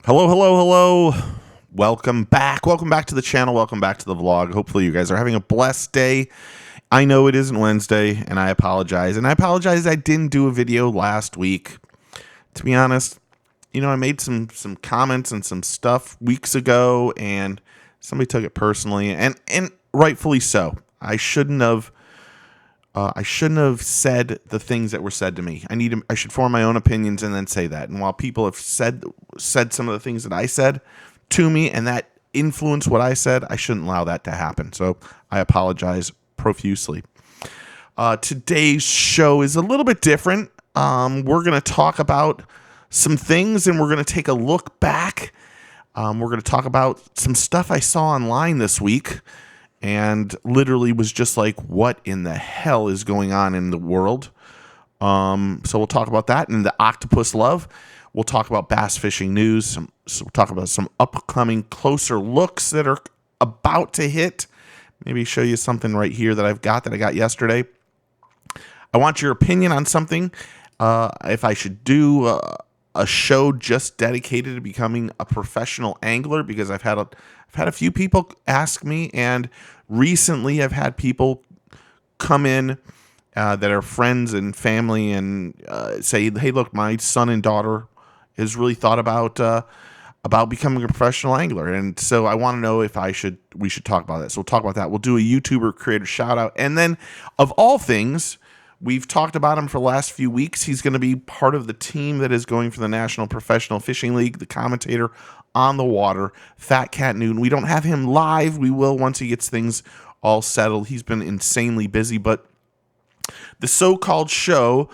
Hello, hello, hello. Welcome back. Welcome back to the channel. Welcome back to the vlog. Hopefully you guys are having a blessed day. I know it isn't Wednesday, and I apologize. And I apologize I didn't do a video last week. To be honest, I made some comments and some stuff weeks ago, and somebody took it personally, and rightfully so. I shouldn't have said the things that were said to me. I should form my own opinions and then say that. And while people have said some of the things that I said to me and that influenced what I said, I shouldn't allow that to happen. So I apologize profusely. Today's show is a little bit different. We're going to talk about some things, and we're going to take a look back. We're going to talk about some stuff I saw online this week, and literally was just like, what in the hell is going on in the world? So we'll talk about that. And the Octopus Love, we'll talk about bass fishing news. So we'll talk about some upcoming closer looks that are about to hit. Maybe show you something right here that I got yesterday. I want your opinion on something. If I should do a show just dedicated to becoming a professional angler, because I've had a few people ask me, and recently I've had people come in that are friends and family and say, hey, look, my son and daughter has really thought about becoming a professional angler. And so I want to know if we should talk about that. So we'll talk about that. We'll do a YouTuber creator shout out. And then of all things, we've talked about him for the last few weeks. He's going to be part of the team that is going for the National Professional Fishing League, the commentator on the water, Fat Cat Newt. We don't have him live. We will once he gets things all settled. He's been insanely busy, but the so-called show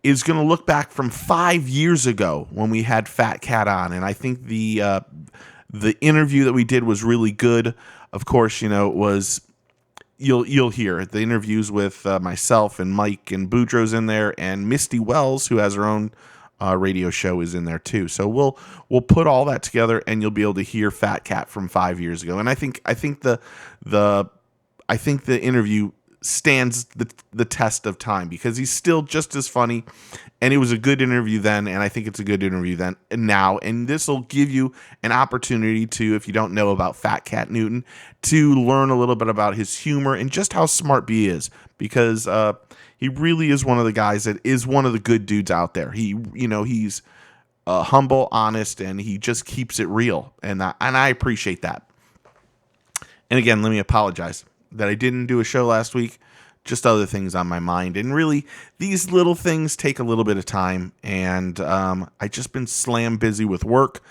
is going to look back from 5 years ago when we had Fat Cat on, and I think the interview that we did was really good. Of course, it was you'll hear the interviews with myself and Mike and Boudreaux's in there, and Misty Wells, who has her own radio show, is in there too. So we'll put all that together, and you'll be able to hear Fat Cat from 5 years ago. And I think the interview stands the test of time, because he's still just as funny, and it was a good interview then, and I think it's a good interview then and now. And this will give you an opportunity to, if you don't know about Fat Cat Newton, to learn a little bit about his humor and just how smart he is, because he really is one of the guys that is one of the good dudes out there. He's humble, honest, and he just keeps it real, and I appreciate that. And again, let me apologize that I didn't do a show last week. Just other things on my mind, and really these little things take a little bit of time, and I just been slam busy with work,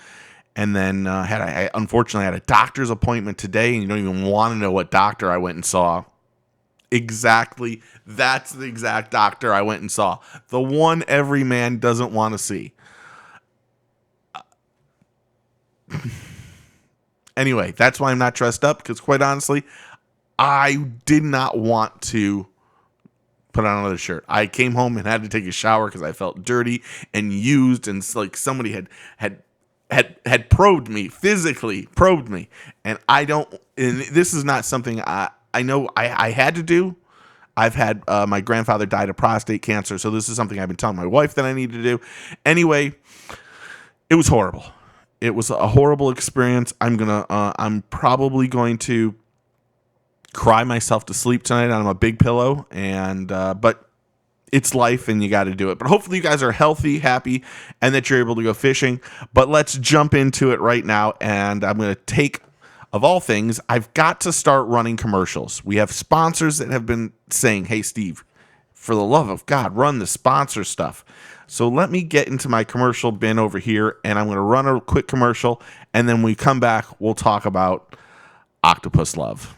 and then I unfortunately had a doctor's appointment today, and you don't even want to know what doctor I went and saw. Exactly, that's the exact doctor I went and saw, the one every man doesn't want to see. Anyway, that's why I'm not dressed up, because quite honestly, I did not want to put on another shirt. I came home and had to take a shower because I felt dirty and used, and it's like somebody had probed me, physically probed me. And and this is not something I know I had to do. I've had my grandfather died of prostate cancer, so this is something I've been telling my wife that I need to do. Anyway, it was horrible. It was a horrible experience. I'm probably going to cry myself to sleep tonight on a big pillow, and but it's life, and you got to do it. But hopefully you guys are healthy, happy, and that you're able to go fishing. But let's jump into it right now, and I'm going to of all things, I've got to start running commercials. We have sponsors that have been saying, hey Steve, for the love of God, run the sponsor stuff. So let me get into my commercial bin over here, and I'm going to run a quick commercial, and then when we come back, we'll talk about Octopus Love.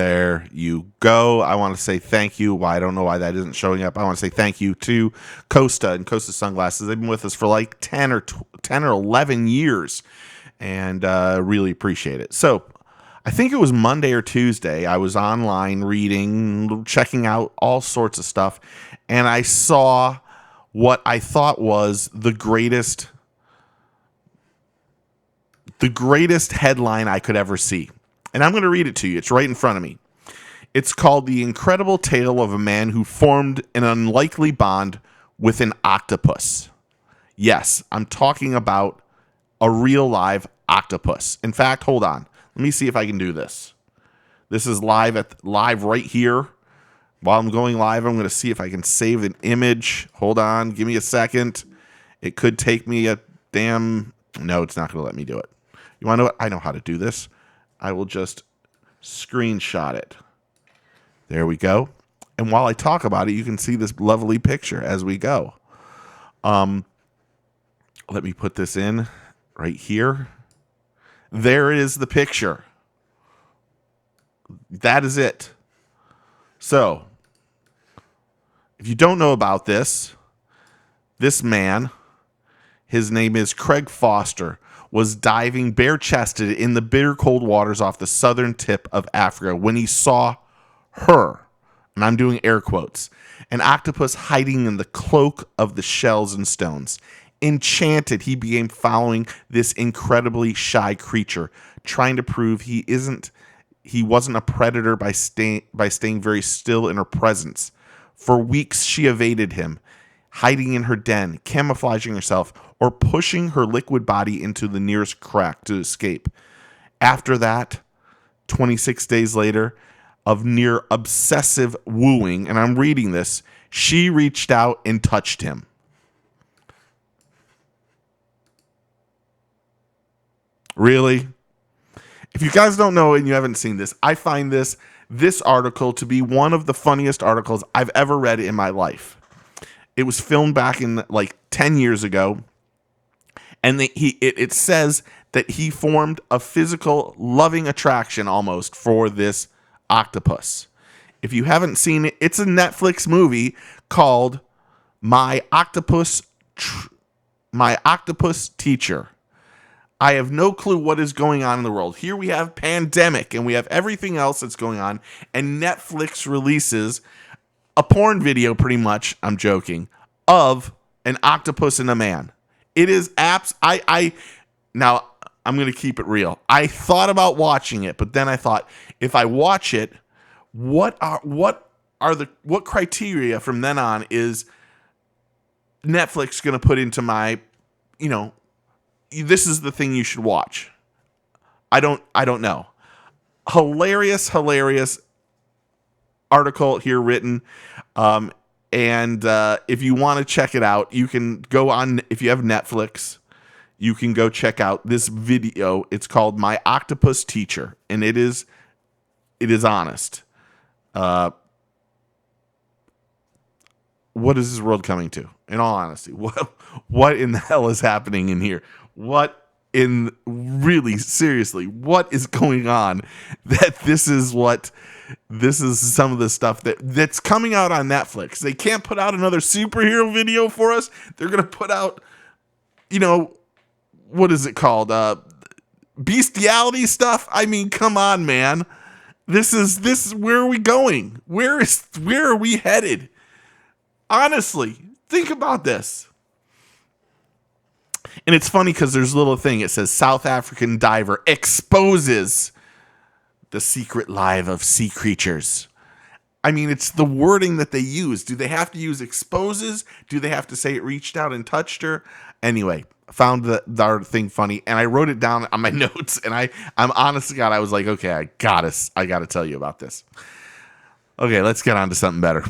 There you go. I want to say thank you. Well, I don't know why that isn't showing up. I want to say thank you to Costa and Costa Sunglasses. They've been with us for like 10 or 11 years, and really appreciate it. So I think it was Monday or Tuesday. I was online reading, checking out all sorts of stuff, and I saw what I thought was the greatest headline I could ever see. And I'm going to read it to you. It's right in front of me. It's called The Incredible Tale of a Man Who Formed an Unlikely Bond with an Octopus. Yes, I'm talking about a real live octopus. In fact, hold on. Let me see if I can do this. This is live right here. While I'm going live, I'm going to see if I can save an image. Hold on. Give me a second. It could take me a damn... No, it's not going to let me do it. You want to know what? I know how to do this. I will just screenshot it. There we go. And while I talk about it, you can see this lovely picture as we go. Let me put this in right here. There is the picture. That is it. So, if you don't know about this man, his name is Craig Foster, was diving bare-chested in the bitter cold waters off the southern tip of Africa when he saw her, and I'm doing air quotes, an octopus hiding in the cloak of the shells and stones. Enchanted, he began following this incredibly shy creature, trying to prove he wasn't a predator by staying very still in her presence. For weeks, she evaded him, hiding in her den, camouflaging herself, or pushing her liquid body into the nearest crack to escape. After that, 26 days later, of near obsessive wooing, and I'm reading this, she reached out and touched him. Really? If you guys don't know and you haven't seen this, I find this article to be one of the funniest articles I've ever read in my life. It was filmed back in like 10 years ago. And it says that he formed a physical, loving attraction almost for this octopus. If you haven't seen it, it's a Netflix movie called My Octopus Teacher. I have no clue what is going on in the world. Here we have pandemic and we have everything else that's going on, and Netflix releases a porn video, pretty much, I'm joking, of an octopus and a man. It is apps. Now I'm going to keep it real. I thought about watching it, but then I thought, if I watch it, what criteria from then on is Netflix going to put into my, this is the thing you should watch. I don't know. Hilarious article here written. And if you want to check it out, you can go on, if you have Netflix, you can go check out this video. It's called My Octopus Teacher, and it is honest. What is this world coming to? In all honesty, what in the hell is happening in here? Seriously, what is going on? This is some of the stuff that's coming out on Netflix. They can't put out another superhero video for us. They're going to put out, what is it called? Bestiality stuff. I mean, come on, man. This is where are we going? Where are we headed? Honestly, think about this. And it's funny because there's a little thing. It says South African diver exposes the secret life of sea creatures. I mean, it's the wording that they use. Do they have to use exposes? Do they have to say it reached out and touched her? Anyway, I found the thing funny, and I wrote it down on my notes. And I'm honest to God, I was like, okay, I gotta tell you about this. Okay, let's get on to something better.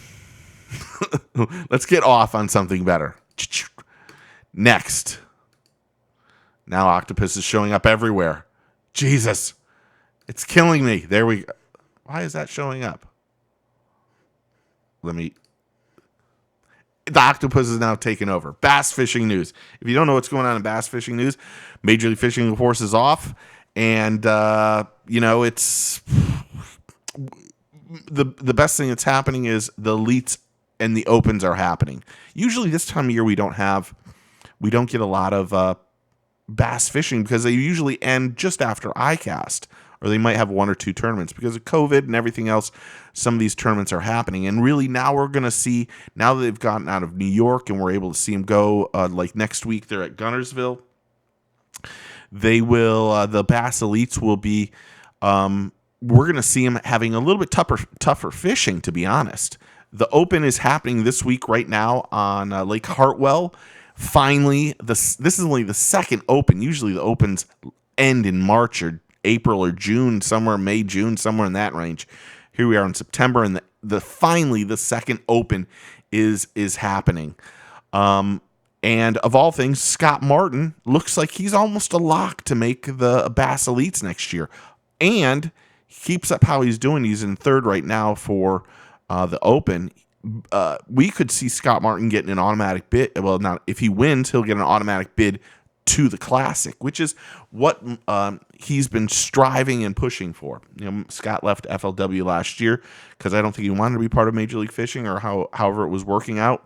Let's get off on something better. Next. Now octopus is showing up everywhere. Jesus. It's killing me. There we go. Why is that showing up? The octopus is now taken over. Bass fishing news. If you don't know what's going on in bass fishing news, Major League Fishing, of course, is off. And, the best thing that's happening is the elites and the opens are happening. Usually this time of year we don't get a lot of bass fishing because they usually end just after ICAST, or they might have one or two tournaments because of COVID and everything else. Some of these tournaments are happening, and really now we're going to see, now that they've gotten out of New York and we're able to see them go, like next week they're at Guntersville. They will, the Bass Elites will be, we're going to see them having a little bit tougher fishing, to be honest. The Open is happening this week right now on Lake Hartwell. Finally, this is only the second Open. Usually the Opens end in March or April or June, somewhere May, June, somewhere in that range. Here we are in September, and finally the second Open is happening. And of all things, Scott Martin looks like he's almost a lock to make the Bass Elites next year. And he keeps up how he's doing. He's in third right now for the Open. We could see Scott Martin getting an automatic bid. Well, not if he wins, he'll get an automatic bid to the Classic, which is what he's been striving and pushing for. Scott left FLW last year because I don't think he wanted to be part of Major League Fishing, or however it was working out.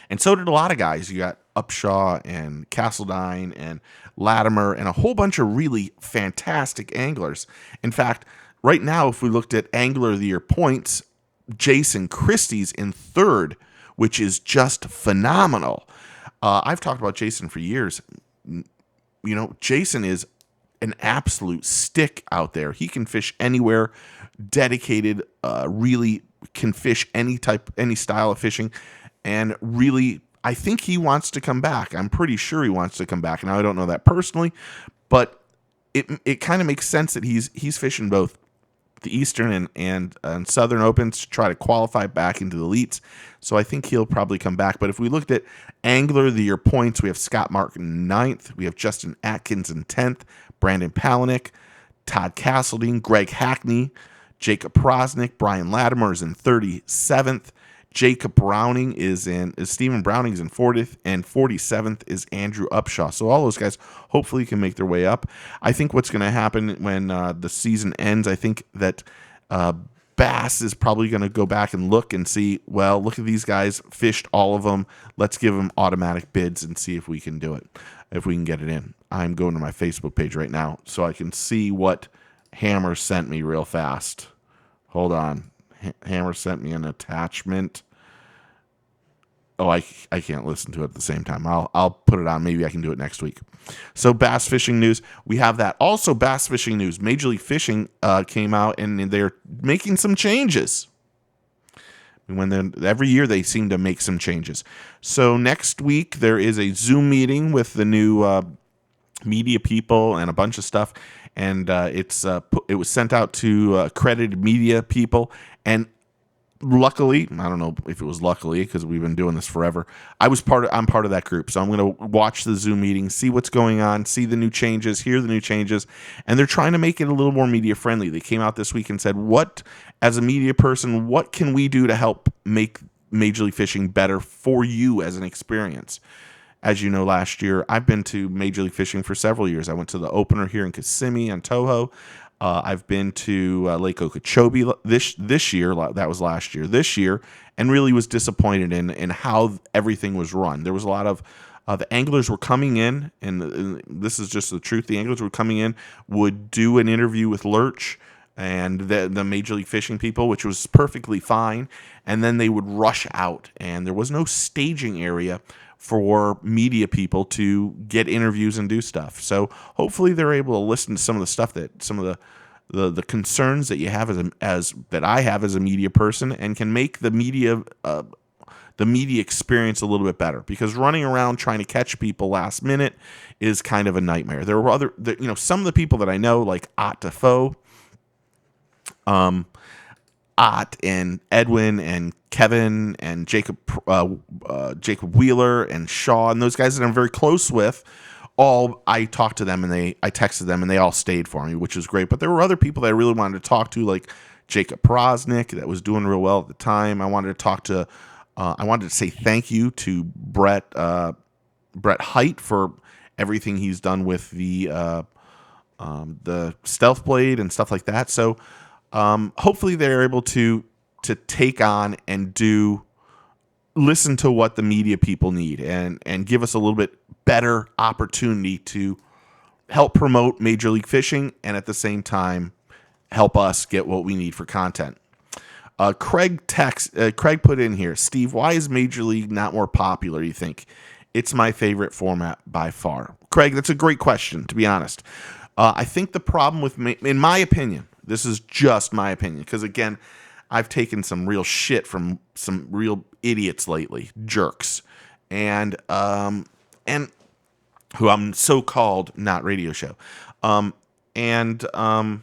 And so did a lot of guys. You got Upshaw and Castledine and Latimer and a whole bunch of really fantastic anglers. In fact, right now, if we looked at Angler of the Year points, Jason Christie's in third, which is just phenomenal. I've talked about Jason for years. Jason is an absolute stick out there. He can fish anywhere, dedicated, really can fish any style of fishing. And really, I think he wants to come back. I'm pretty sure he wants to come back. Now, I don't know that personally, but it kind of makes sense that he's fishing both the Eastern and Southern Opens to try to qualify back into the elites. So I think he'll probably come back. But if we looked at Angler of the Year points, we have Scott Martin 9th. We have Justin Atkins in 10th. Brandon Palaniuk, Todd Castledine, Greg Hackney, Jacob Prosnick, Brian Latimer is in 37th. Jacob Browning Stephen Browning's in 40th, and 47th is Andrew Upshaw. So all those guys hopefully can make their way up. I think what's going to happen when the season ends, I think that Bass is probably going to go back and look and see, well, look at these guys, fished all of them. Let's give them automatic bids and see if we can do it, if we can get it in. I'm going to my Facebook page right now so I can see what Hammer sent me real fast. Hold on. Hammer sent me an attachment. Oh, I can't listen to it at the same time. I'll put it on. Maybe I can do it next week. So bass fishing news, we have that. Also bass fishing news. Major League Fishing came out and they're making some changes. Every year they seem to make some changes. So next week there is a Zoom meeting with the new media people and a bunch of stuff, and it was sent out to accredited media people. And luckily, I don't know if it was luckily because we've been doing this forever, I'm part of that group. So I'm going to watch the Zoom meeting, see what's going on, see the new changes, hear the new changes, and they're trying to make it a little more media friendly. They came out this week and said, as a media person, what can we do to help make Major League Fishing better for you as an experience? As you know, last year, I've been to Major League Fishing for several years. I went to the opener here in Kissimmee on Toho. I've been to Lake Okeechobee this year. That was last year. This year, and really was disappointed in how everything was run. There was a lot of the anglers were coming in, and this is just the truth. The anglers were coming in, would do an interview with Lurch and the Major League Fishing people, which was perfectly fine, and then they would rush out, and there was no staging area for media people to get interviews and do stuff. So hopefully they're able to listen to some of the stuff that some of the concerns that you have as that I have as a media person, and can make the media experience a little bit better, because running around trying to catch people last minute is kind of a nightmare. There were some of the people that I know, like Ott Defoe, Ott and Edwin and Kevin and Jacob Wheeler and Shaw, and those guys that I'm very close with, I talked to them and I texted them and they all stayed for me, which was great. But there were other people that I really wanted to talk to, like Jacob Prosnick, that was doing real well at the time. I wanted to talk to, I wanted to say thank you to Brett Height for everything he's done with the Stealth Blade and stuff like that. So hopefully they're able to take on and listen to what the media people need and give us a little bit better opportunity to help promote Major League Fishing and at the same time help us get what we need for content. Craig put in here, Steve, why is Major League not more popular, you think? It's my favorite format by far. Craig, that's a great question, to be honest. I think the problem with, in my opinion, this is just my opinion, because again, I've taken some real shit from some real idiots lately, jerks, and who I'm so-called not radio show. You want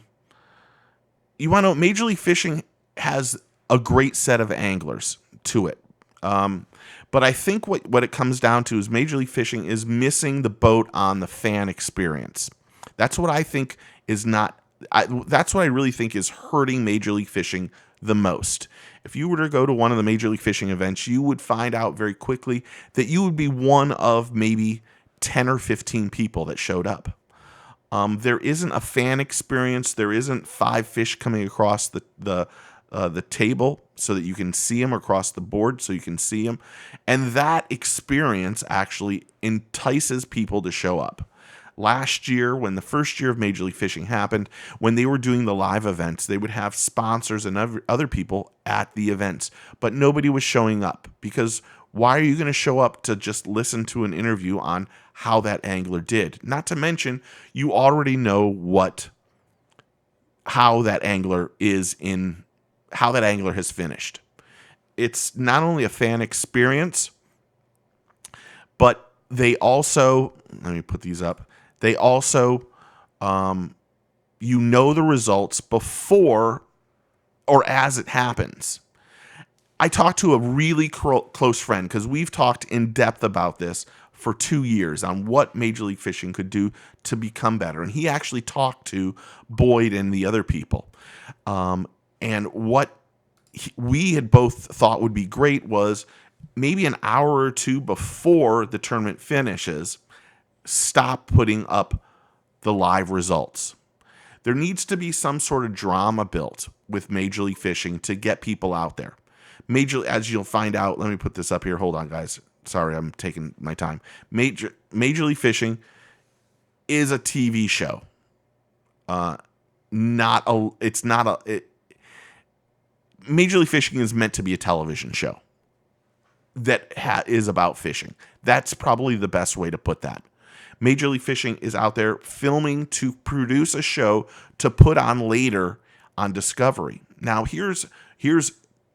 to know, Major League Fishing has a great set of anglers to it. But I think what it comes down to is Major League Fishing is missing the boat on the fan experience. That's what I think is that's what I really think is hurting Major League Fishing the most. If you were to go to one of the Major League Fishing events, you would find out very quickly that you would be one of maybe 10 or 15 people that showed up. There isn't a fan experience. There isn't 5 fish coming across the table so that you can see them, across the board so you can see them. And that experience actually entices people to show up. Last year, when the first year of Major League Fishing happened, when they were doing the live events, they would have sponsors and other people at the events, but nobody was showing up, because why are you going to show up to just listen to an interview on how that angler did? Not to mention, you already know how that angler has finished. It's not only a fan experience, but they also, let me put these up. They also, the results before or as it happens. I talked to a really close friend, because we've talked in depth about this for 2 years on what Major League Fishing could do to become better. And he actually talked to Boyd and the other people. And what we had both thought would be great was maybe an hour or two before the tournament finishes, stop putting up the live results. There needs to be some sort of drama built with Major League Fishing to get people out there. As you'll find out, let me put this up here. Hold on, guys. Sorry, I'm taking my time. Major League Fishing is a TV show. Major League Fishing is meant to be a television show that is about fishing. That's probably the best way to put that. Major League Fishing is out there filming to produce a show to put on later on Discovery. Now, here's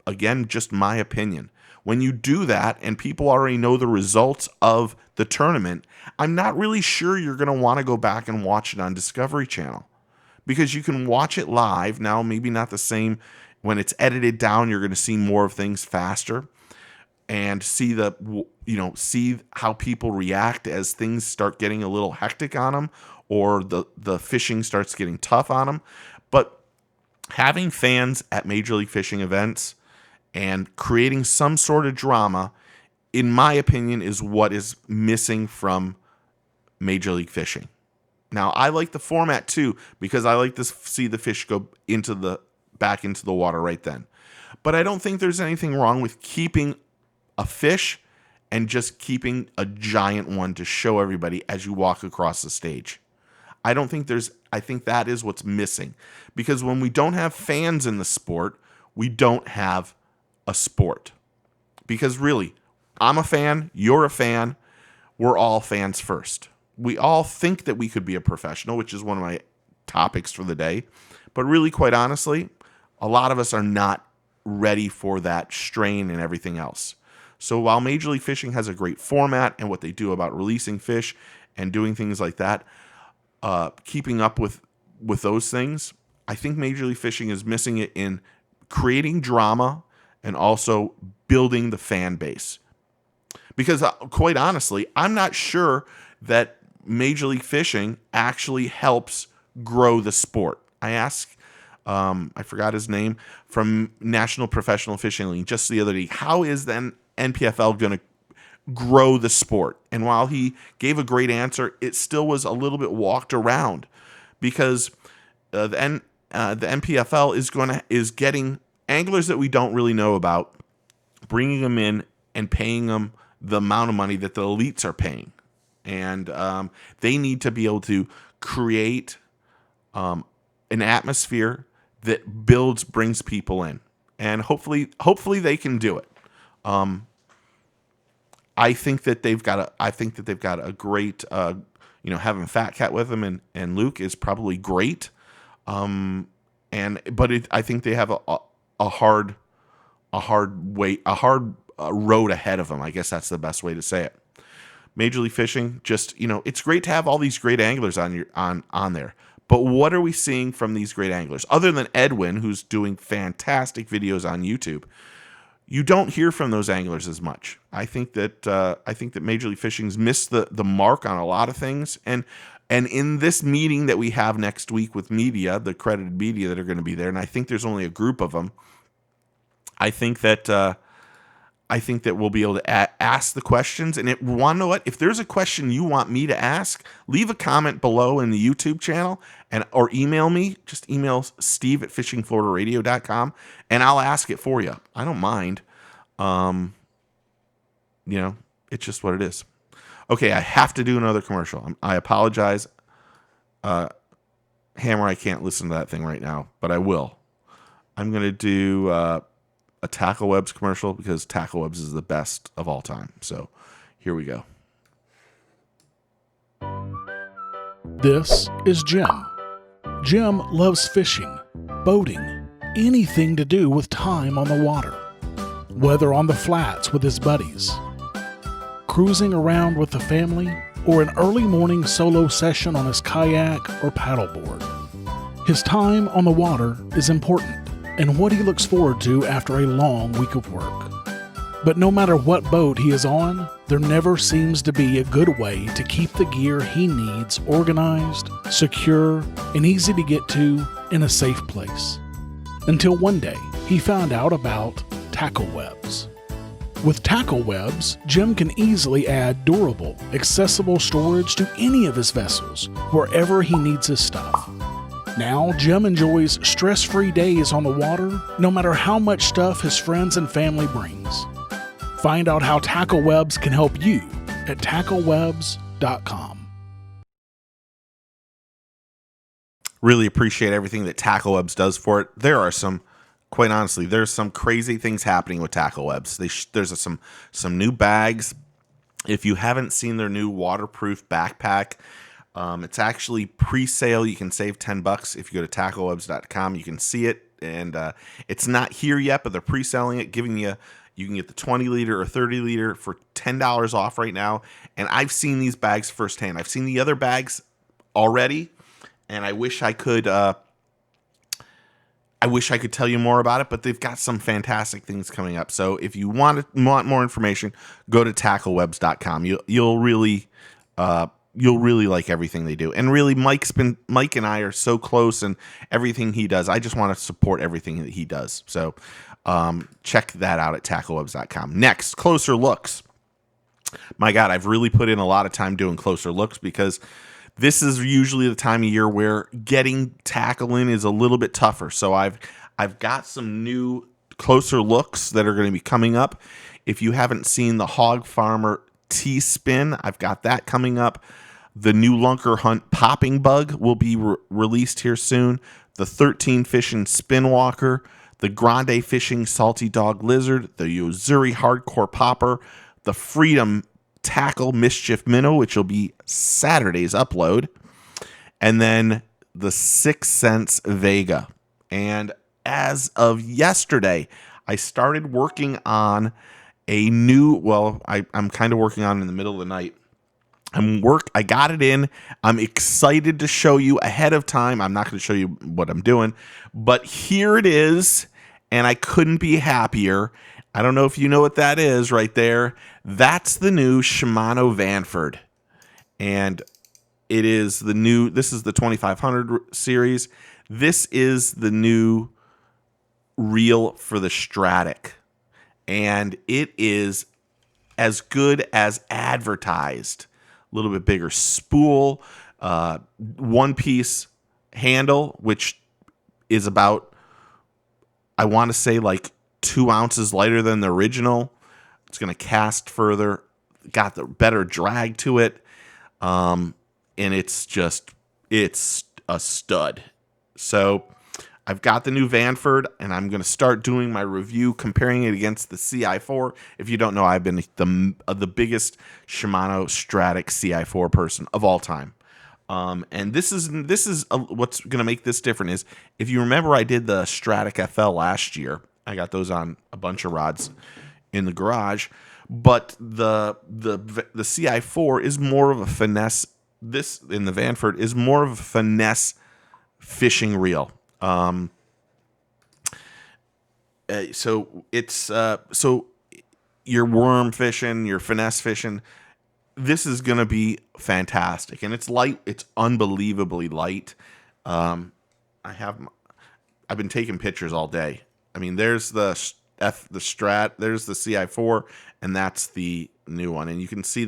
again, just my opinion. When you do that and people already know the results of the tournament, I'm not really sure you're going to want to go back and watch it on Discovery Channel, because you can watch it live. Now, maybe not the same. When it's edited down, you're going to see more of things faster and see how people react as things start getting a little hectic on them, or the fishing starts getting tough on them. But having fans at Major League Fishing events and creating some sort of drama, in my opinion, is what is missing from Major League Fishing. Now, I like the format too, because I like to see the fish go back into the water right then. But I don't think there's anything wrong with keeping a fish and just keeping a giant one to show everybody as you walk across the stage. I think that is what's missing, because when we don't have fans in the sport, we don't have a sport. Because really, I'm a fan, you're a fan, we're all fans first. We all think that we could be a professional, which is one of my topics for the day. But really, quite honestly, a lot of us are not ready for that strain and everything else. So while Major League Fishing has a great format and what they do about releasing fish and doing things like that, keeping up with those things, I think Major League Fishing is missing it in creating drama and also building the fan base. Because quite honestly, I'm not sure that Major League Fishing actually helps grow the sport. I asked, I forgot his name, from National Professional Fishing League just the other day, how is then NPFL going to grow the sport? And while he gave a great answer, it still was a little bit walked around, because the the MPFL is getting anglers that we don't really know about, bringing them in and paying them the amount of money that the elites are paying. And they need to be able to create an atmosphere that brings people in. And hopefully they can do it. I think that they've got a great, having Fat Cat with them and Luke is probably great. I think they have a hard road ahead of them. I guess that's the best way to say it. Major League Fishing, just, it's great to have all these great anglers on there. But what are we seeing from these great anglers? Other than Edwin, who's doing fantastic videos on YouTube, you don't hear from those anglers as much. I think that Major League Fishing's missed the mark on a lot of things. And in this meeting that we have next week with media, the accredited media that are going to be there, and I think there's only a group of them, I think that we'll be able to ask the questions. And want to know what? If there's a question you want me to ask, leave a comment below in the YouTube channel or email me. Just email steve@fishingfloridaradio.com and I'll ask it for you. I don't mind. It's just what it is. Okay, I have to do another commercial. I apologize. Hammer, I can't listen to that thing right now, but I will. I'm going to do a Tackle Webs commercial because Tackle Webs is the best of all time. So here we go. This is Jim. Jim loves fishing, boating, anything to do with time on the water. Whether on the flats with his buddies, cruising around with the family, or an early morning solo session on his kayak or paddleboard. His time on the water is important and what he looks forward to after a long week of work. But no matter what boat he is on, there never seems to be a good way to keep the gear he needs organized, secure, and easy to get to in a safe place. Until one day, he found out about Tackle Webs. With Tackle Webs, Jim can easily add durable, accessible storage to any of his vessels, wherever he needs his stuff. Now, Jim enjoys stress-free days on the water, no matter how much stuff his friends and family brings. Find out how Tackle Webs can help you at tacklewebs.com. Really appreciate everything that Tackle Webs does for it. Quite honestly, there's some crazy things happening with Tackle Webs. There's some new bags. If you haven't seen their new waterproof backpack, it's actually pre-sale. You can save $10 if you go to tacklewebs.com. You can see it, and it's not here yet, but they're pre-selling it, you can get the 20 liter or 30 liter for $10 off right now. And I've seen these bags firsthand. I've seen the other bags already, and I wish I could tell you more about it, but they've got some fantastic things coming up. So if you want more information, go to tacklewebs.com. You'll really like everything they do. And really, Mike and I are so close, and everything he does, I just want to support everything that he does. So check that out at tacklewebs.com. Next, closer looks. My God, I've really put in a lot of time doing closer looks because this is usually the time of year where getting tackle in is a little bit tougher. So I've got some new closer looks that are going to be coming up. If you haven't seen the Hog Farmer T-Spin, I've got that coming up. The new Lunker Hunt Popping Bug will be released here soon. The 13 Fishing Spin Walker, the Grande Fishing Salty Dog Lizard, the Yozuri Hardcore Popper, the Freedom Tackle Mischief Minnow, which will be Saturday's upload, and then the 6 Sense Vega. And as of yesterday, I started working on a new, I'm kind of working on it in the middle of the night. I got it in. I'm excited to show you ahead of time. I'm not going to show you what I'm doing, but here it is, and I couldn't be happier. I don't know if you know what that is right there. That's the new Shimano Vanford. And this is the 2500 series. This is the new reel for the Stratic. And it is as good as advertised. A little bit bigger spool, one-piece handle, which is about, I want to say, like 2 ounces lighter than the original. It's going to cast further, got the better drag to it. And it's a stud. So I've got the new Vanford, and I'm going to start doing my review, comparing it against the CI4. If you don't know, I've been the biggest Shimano Stratic CI4 person of all time. And this is what's going to make this different is, if you remember, I did the Stratic FL last year. I got those on a bunch of rods in the garage, but the CI4 is more of a finesse. This in the Vanford is more of a finesse fishing reel. So it's so your worm fishing, your finesse fishing, this is gonna be fantastic, and it's light. It's unbelievably light. I've been taking pictures all day. I mean, there's the Strat, there's the CI4, and that's the new one. And you can see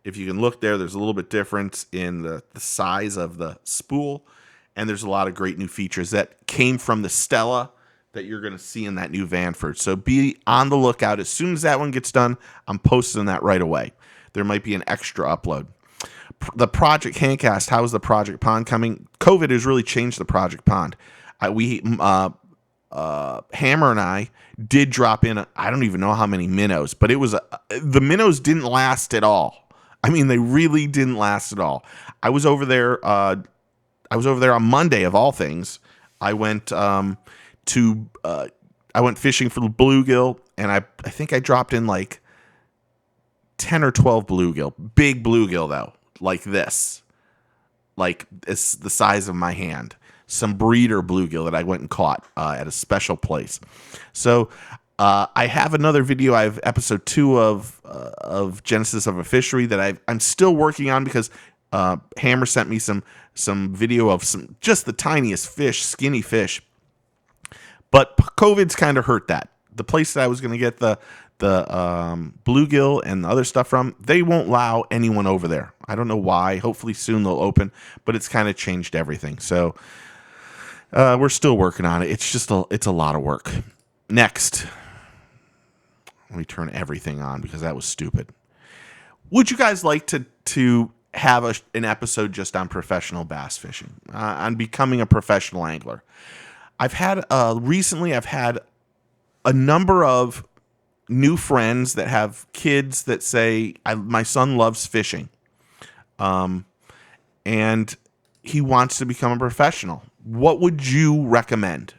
if you can look there's a little bit difference in the size of the spool, and there's a lot of great new features that came from the Stella that you're going to see in that new Vanford. So be on the lookout. As soon as that one gets done, I'm posting that right away. There might be an extra upload. The Project Handcast, how is the Project Pond coming? COVID has really changed the Project Pond. Hammer and I did drop in, I don't even know how many minnows, but the minnows didn't last at all. I mean, they really didn't last at all. I was over there on Monday, of all things. I went I went fishing for bluegill, and I think I dropped in like 10 or 12 bluegill. Big bluegill, though, like this. Like it's the size of my hand. Some breeder bluegill that I went and caught at a special place. So I have another video. I have episode 2 of Genesis of a Fishery that I'm still working on, because Hammer sent me some video of just the tiniest fish, skinny fish. But COVID's kind of hurt that. The place that I was going to get the bluegill and the other stuff from, they won't allow anyone over there. I don't know why. Hopefully soon they'll open, but it's kind of changed everything. So we're still working on it. It's a lot of work. Next, let me turn everything on because that was stupid. Would you guys like to have an episode just on professional bass fishing, on becoming a professional angler? Recently I've had a number of new friends that have kids that say, my son loves fishing. And he wants to become a professional. What would you recommend?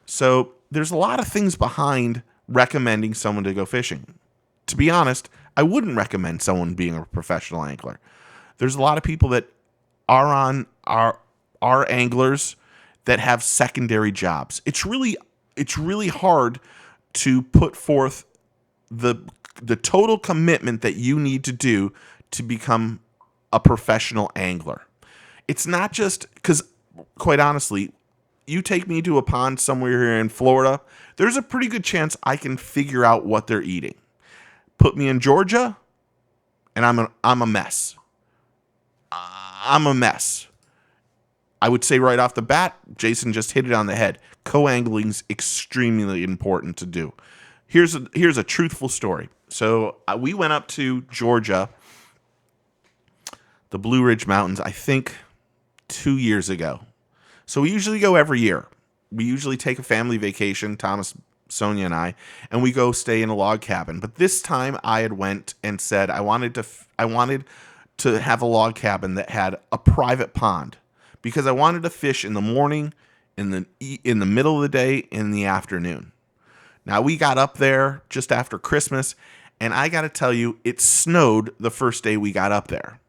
So there's a lot of things behind recommending someone to go fishing. To be honest, I wouldn't recommend someone being a professional angler. There's a lot of people that are anglers that have secondary jobs. It's really hard to put forth the total commitment that you need to do to become a professional angler. It's not just because, quite honestly, you take me to a pond somewhere here in Florida, there's a pretty good chance I can figure out what they're eating. Put me in Georgia, and I'm a mess. I'm a mess. I would say right off the bat, Jason just hit it on the head. Co-angling's extremely important to do. Here's a truthful story. So we went up to Georgia, the Blue Ridge Mountains, I think 2 years ago. So we usually go every year. We usually take a family vacation, Thomas, Sonia, and I, and we go stay in a log cabin. But this time I had went and said I wanted to have a log cabin that had a private pond, because I wanted to fish in the morning, in the middle of the day, in the afternoon. Now, we got up there just after Christmas, and I got to tell you, it snowed the first day we got up there.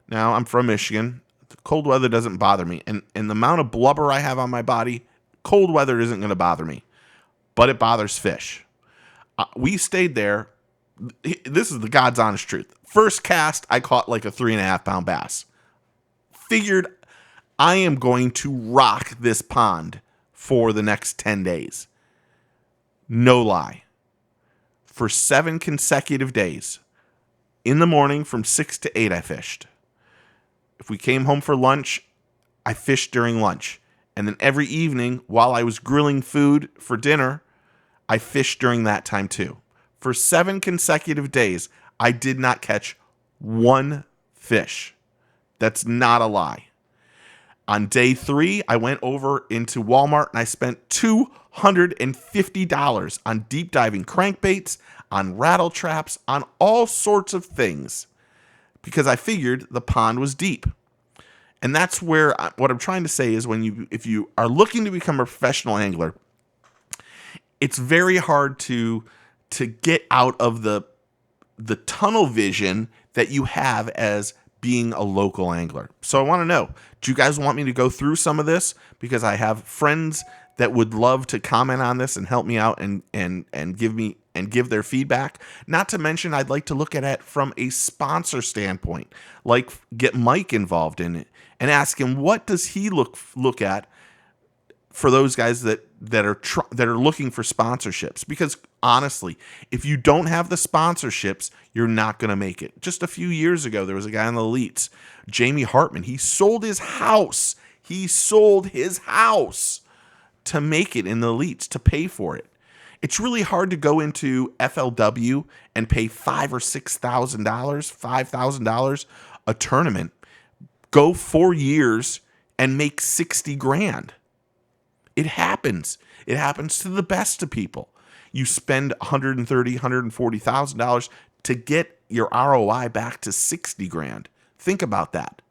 Now, I'm from Michigan. The cold weather doesn't bother me, and the amount of blubber I have on my body, cold weather isn't going to bother me, but it bothers fish. We stayed there. This is the God's honest truth. First cast, I caught like a 3.5 pound bass. Figured I am going to rock this pond for the next 10 days. No lie. For 7 consecutive days, in the morning from 6 to 8, I fished. If we came home for lunch, I fished during lunch. And then every evening while I was grilling food for dinner, I fished during that time too. For 7 consecutive days, I did not catch one fish. That's not a lie. On day 3, I went over into Walmart and I spent $250 on deep diving crankbaits, on rattle traps, on all sorts of things because I figured the pond was deep. And that's where what I'm trying to say is if you are looking to become a professional angler, it's very hard to get out of the tunnel vision that you have as being a local angler. So I want to know, do you guys want me to go through some of this? Because I have friends that would love to comment on this and help me out and give their feedback. Not to mention, I'd like to look at it from a sponsor standpoint, like get Mike involved in it and ask him what does he look at for those guys that are looking for sponsorships. Because honestly, if you don't have the sponsorships, you're not going to make it. Just a few years ago, there was a guy in the elites, Jamie Hartman. He sold his house. To make it in the elites, to pay for it. It's really hard to go into FLW and pay $5,000 or $6,000, $5,000 a tournament. Go 4 years and make 60 grand. It happens. It happens to the best of people. You spend $130,000, $140,000 to get your ROI back to 60 grand. Think about that.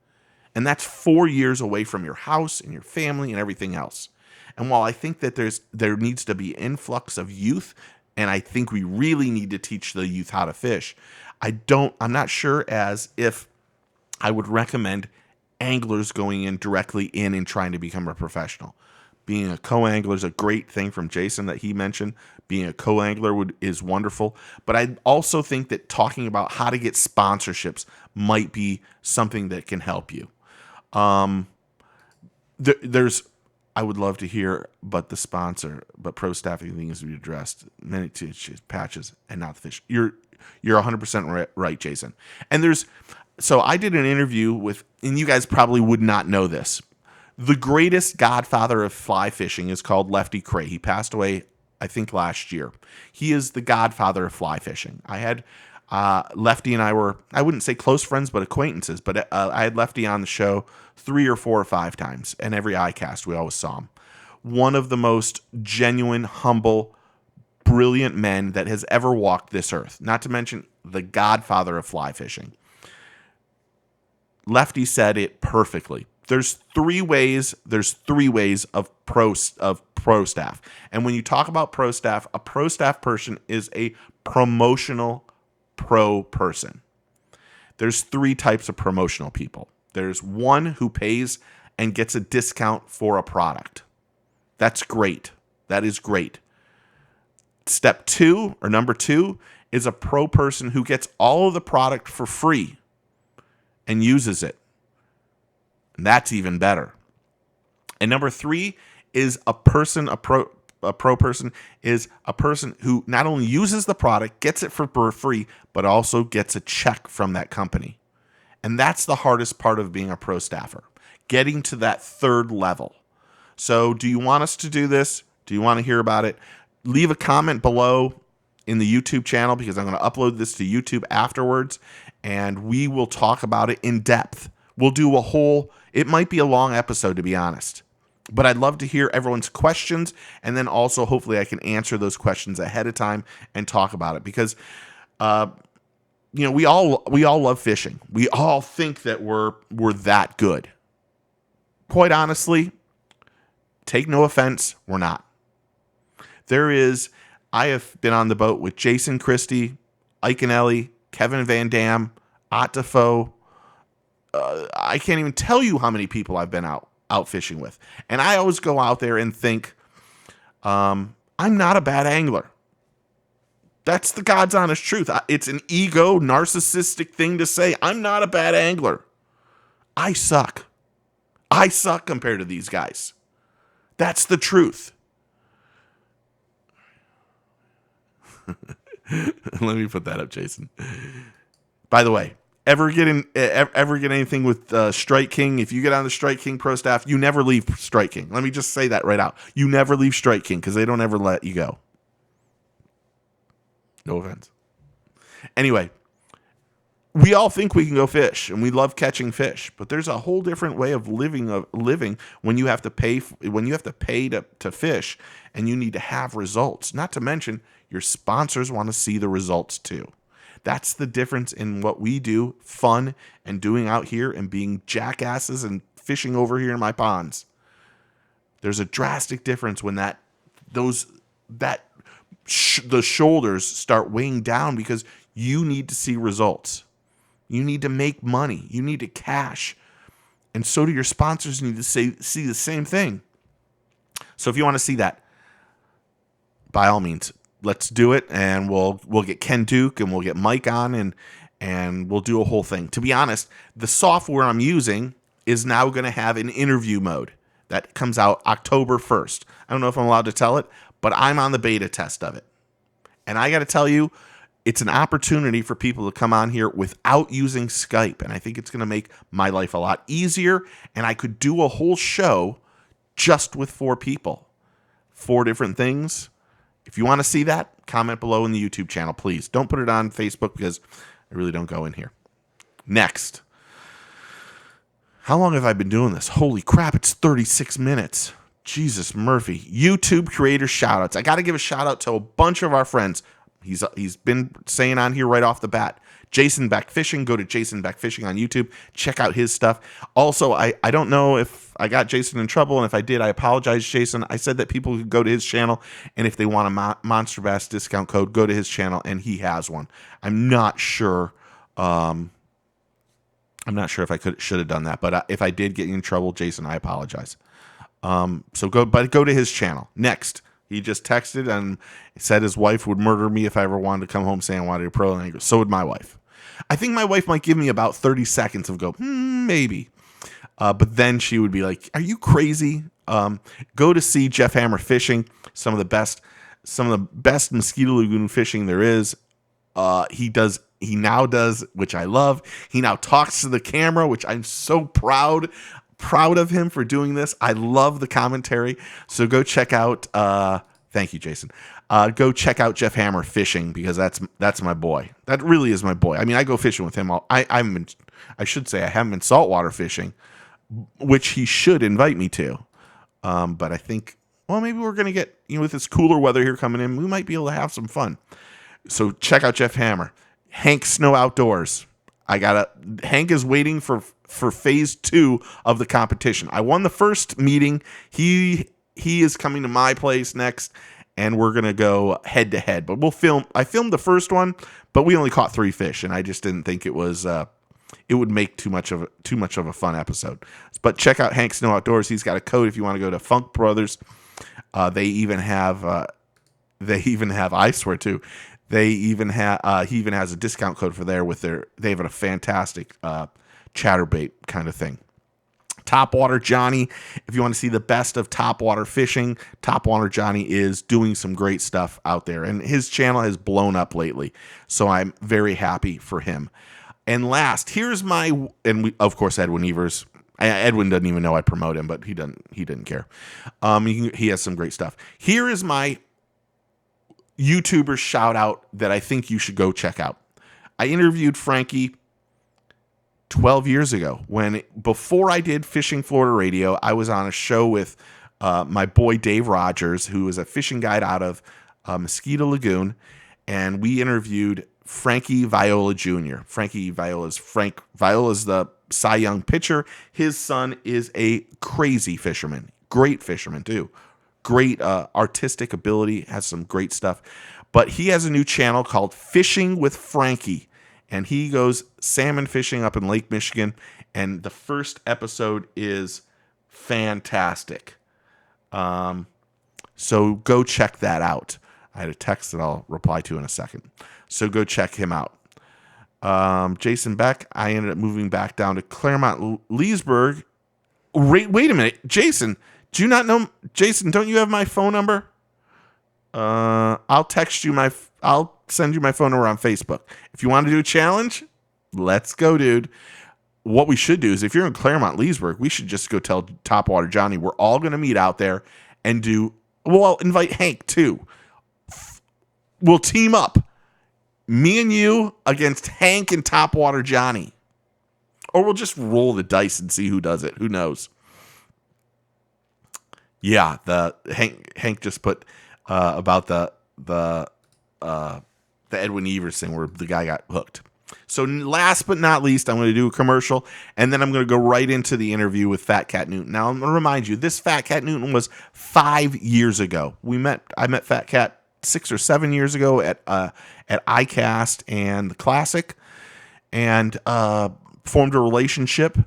And that's 4 years away from your house and your family and everything else. And while I think that there needs to be influx of youth, and I think we really need to teach the youth how to fish, I'm not sure as if I would recommend anglers going in directly in and trying to become a professional. Being a co-angler is a great thing from Jason that he mentioned. Being a co-angler is wonderful. But I also think that talking about how to get sponsorships might be something that can help you. I would love to hear, but pro staffing needs to be addressed. Many patches and not the fish. You're 100% right, Jason. And so I did an interview with, and you guys probably would not know this. The greatest godfather of fly fishing is called Lefty Cray. He passed away, I think, last year. He is the godfather of fly fishing. I had Lefty and I were, I wouldn't say close friends, but acquaintances. But I had Lefty on the show 3 or 4 or 5 times. And every iCast, we always saw him. One of the most genuine, humble, brilliant men that has ever walked this earth. Not to mention the godfather of fly fishing. Lefty said it perfectly. There's three ways of pro staff. And when you talk about pro staff, a pro staff person is a promotional pro person. There's 3 types of promotional people. There's one who pays and gets a discount for a product. That's great. That is great. Step 2, or number 2, is a pro person who gets all of the product for free and uses it. And that's even better. And number 3 is a pro person is a person who not only uses the product, gets it for free, but also gets a check from that company. And that's the hardest part of being a pro staffer, getting to that 3rd level. So do you want us to do this? Do you want to hear about it? Leave a comment below in the YouTube channel, because I'm going to upload this to YouTube afterwards, and we will talk about it in depth. We'll do it might be a long episode, to be honest. But I'd love to hear everyone's questions, and then also hopefully I can answer those questions ahead of time and talk about it, because we all love fishing. We all think that we're that good. Quite honestly, take no offense, we're not. I have been on the boat with Jason Christie, Ike and Ellie, Kevin Van Dam, Ott Defoe. I can't even tell you how many people I've been out fishing with. And I always go out there and think, I'm not a bad angler. That's the God's honest truth. It's an ego, narcissistic thing to say. I'm not a bad angler. I suck. I suck compared to these guys. That's the truth. Let me put that up, Jason. By the way, ever get anything with Strike King, if you get on the Strike King pro staff, you never leave Strike King. Let me just say that right out. You never leave Strike King because they don't ever let you go. No offense. Anyway, we all think we can go fish, and we love catching fish, but there's a whole different way of living when you have to pay to fish, and you need to have results. Not to mention, your sponsors want to see the results too. That's the difference in what we do, fun and doing out here, and being jackasses and fishing over here in my ponds. There's a drastic difference when the shoulders start weighing down because you need to see results. You need to make money. You need to cash. And so do your sponsors need to see the same thing. So if you want to see that, by all means, let's do it. And we'll get Ken Duke and we'll get Mike on and we'll do a whole thing. To be honest, the software I'm using is now going to have an interview mode that comes out October 1st. I don't know if I'm allowed to tell it, but I'm on the beta test of it. And I got to tell you, it's an opportunity for people to come on here without using Skype. And I think it's going to make my life a lot easier. And I could do a whole show just with 4 people. 4 different things. If you want to see that, comment below in the YouTube channel, please. Don't put it on Facebook because I really don't go in here. Next. How long have I been doing this? Holy crap, it's 36 minutes. Jesus Murphy. YouTube creator shoutouts. I got to give a shout out to a bunch of our friends. He's been saying on here right off the bat. Jason Beck Fishing. Go to Jason Beck Fishing on YouTube. Check out his stuff. Also, I don't know if I got Jason in trouble, and if I did, I apologize, Jason. I said that people could go to his channel, and if they want a Monster Bass discount code, go to his channel, and he has one. I'm not sure. I'm not sure if I should have done that, but if I did get you in trouble, Jason, I apologize. So go to his channel. Next. He just texted and said his wife would murder me if I ever wanted to come home saying I wanted a pro. And he goes, so would my wife. I think my wife might give me about 30 seconds of go, maybe. But then she would be like, are you crazy? Go to see Jeff Hammer Fishing. Some of the best Mosquito Lagoon fishing there is. He now does, which I love. He now talks to the camera, which I'm so proud of him for doing this. I love the commentary. So go check out thank you, Jason. Go check out Jeff Hammer Fishing because that's my boy. That really is my boy. I mean, I go fishing with him. I haven't been saltwater fishing, which he should invite me to. But I think, well, maybe we're gonna get, with this cooler weather here coming in, we might be able to have some fun. So check out Jeff Hammer. Hank Snow Outdoors. Hank is waiting for phase 2 of the competition. I won the first meeting. He is coming to my place next, and we're gonna go head to head. But I filmed the first one, but we only caught 3 fish, and I just didn't think it would make too much of a fun episode. But check out Hank Snow Outdoors. He's got a code if you want to go to Funk Brothers. They even have I swear to. He even has a discount code for there they have a fantastic chatterbait kind of thing. Topwater Johnny, if you want to see the best of topwater fishing, Topwater Johnny is doing some great stuff out there, and his channel has blown up lately, so I'm very happy for him. And last, of course, Edwin Evers. Edwin doesn't even know I promote him, but he didn't care. He has some great stuff. Here is my YouTuber shout out that I think you should go check out. I interviewed Frankie 12 years ago before I did Fishing Florida Radio. I was on a show with my boy Dave Rogers, who is a fishing guide out of Mosquito Lagoon, and we interviewed Frankie Viola Jr. Viola's the Cy Young pitcher. His son is a crazy fisherman, great fisherman too. Great artistic ability, has some great stuff. But he has a new channel called Fishing with Frankie, and he goes salmon fishing up in Lake Michigan, and the first episode is fantastic. So go check that out. I had a text that I'll reply to in a second. So go check him out. Jason Beck, I ended up moving back down to Claremont, Leesburg. Wait a minute, Jason. Do you not know, Jason, don't you have my phone number? I'll send you my phone number on Facebook. If you want to do a challenge, Let's go, dude. What we should do is, if you're in Claremont, Leesburg, we should just go tell Topwater Johnny we're all going to meet out there and do. Well, I'll invite Hank too. We'll team up, me and you against Hank and Topwater Johnny, or we'll just roll the dice and see who does it. Who knows? Yeah, the Hank just put about the Edwin Evers thing where the guy got hooked. So last but not least, I'm going to do a commercial, and then I'm going to go right into the interview with Fat Cat Newton. Now, I'm going to remind you, this Fat Cat Newton was 5 years ago. I met Fat Cat 6 or 7 years ago at iCast and the Classic, and formed a relationship,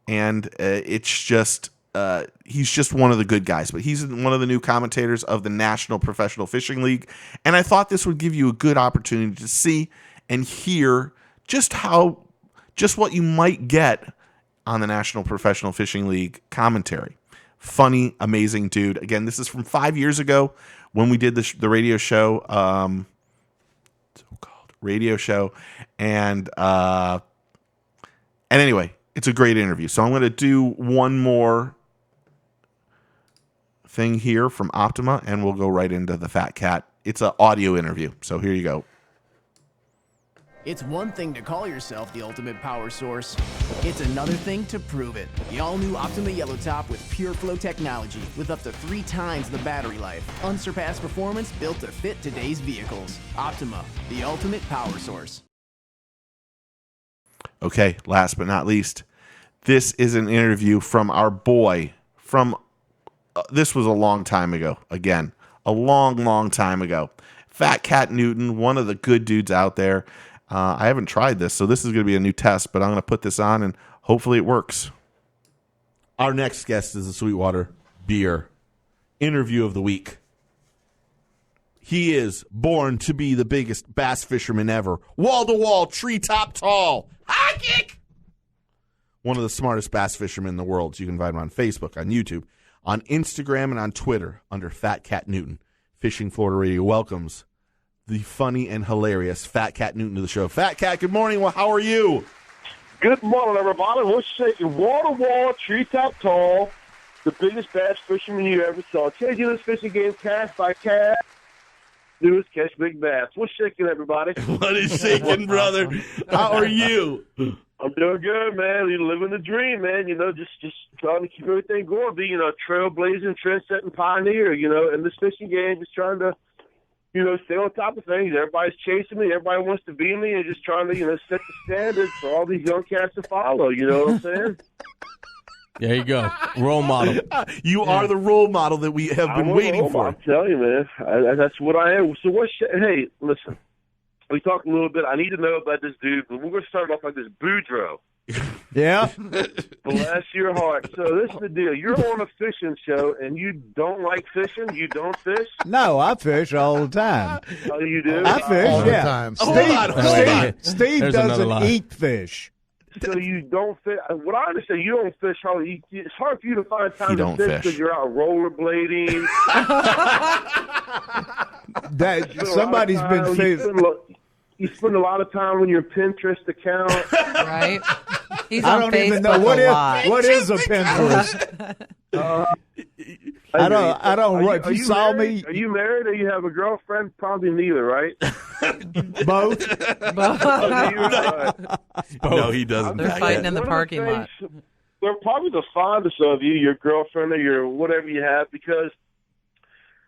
and it's just he's just one of the good guys. But he's one of the new commentators of the National Professional Fishing League, and I thought this would give you a good opportunity to see and hear just what you might get on the National Professional Fishing League commentary. Funny, amazing dude. Again, this is from 5 years ago when we did the radio show, so-called radio show, and anyway, it's a great interview. So I'm going to do one more thing here from Optima, and we'll go right into the Fat Cat. It's an audio interview, so here you go. It's one thing to call yourself the ultimate power source. It's another thing to prove it. The all-new Optima Yellow Top with pure flow technology with up to 3 times the battery life. Unsurpassed performance built to fit today's vehicles. Optima, the ultimate power source. Okay, last but not least, this is an interview from our boy from, this was a long time ago. Again, a long time ago. Fat Cat Newton, one of the good dudes out there. I haven't tried this, so this is going to be a new test, but I'm going to put this on, and hopefully it works. Our next guest is the Sweetwater Beer Interview of the Week. He is born to be the biggest bass fisherman ever. Wall-to-wall, treetop tall. High kick! One of the smartest bass fishermen in the world. So you can find him on Facebook, on YouTube, on Instagram, and on Twitter under Fat Cat Newton. Fishing Florida Radio welcomes the funny and hilarious Fat Cat Newton to the show. Fat Cat, good morning. Well, how are you? Good morning, everybody. What's shaking? Wall-to-wall, treetop tall, the biggest bass fisherman you ever saw. Change this fishing game, cast by cast. Do is catch big bass. What's shaking, everybody? What is shaking, brother? How are you? I'm doing good, man. You're living the dream, man. You know, just trying to keep everything going. Be, trailblazing, trend-setting pioneer, in this fishing game, just trying to, stay on top of things. Everybody's chasing me. Everybody wants to be me, and just trying to, set the standards for all these young cats to follow. You know what I'm saying? There you go. Role model. You are the role model that we have been waiting for. I'm telling you, man. That's what I am. So hey, listen. We talked a little bit. I need to know about this dude, but we're going to start off like this Boudreaux. Yeah? Bless your heart. So this is the deal. You're on a fishing show, and you don't like fishing? You don't fish? No, I fish all the time. Oh, you do? I fish, All the yeah. time. Hold on. Steve There's another doesn't lie. eat fish. So you don't fish. What I understand, you don't fish hardly. It's hard for you to find time He to don't fish fish. because you're out rollerblading. Somebody's been fishing. You spend a lot of time on your Pinterest account. Right? He's I on don't Facebook even know a what lot. is a Pinterest. I don't. If you saw married? me, Are you married or you have a girlfriend? Probably neither, right? both. No, he doesn't. They're fighting in the parking lot. They're probably the fondest of you, your girlfriend or your whatever you have, because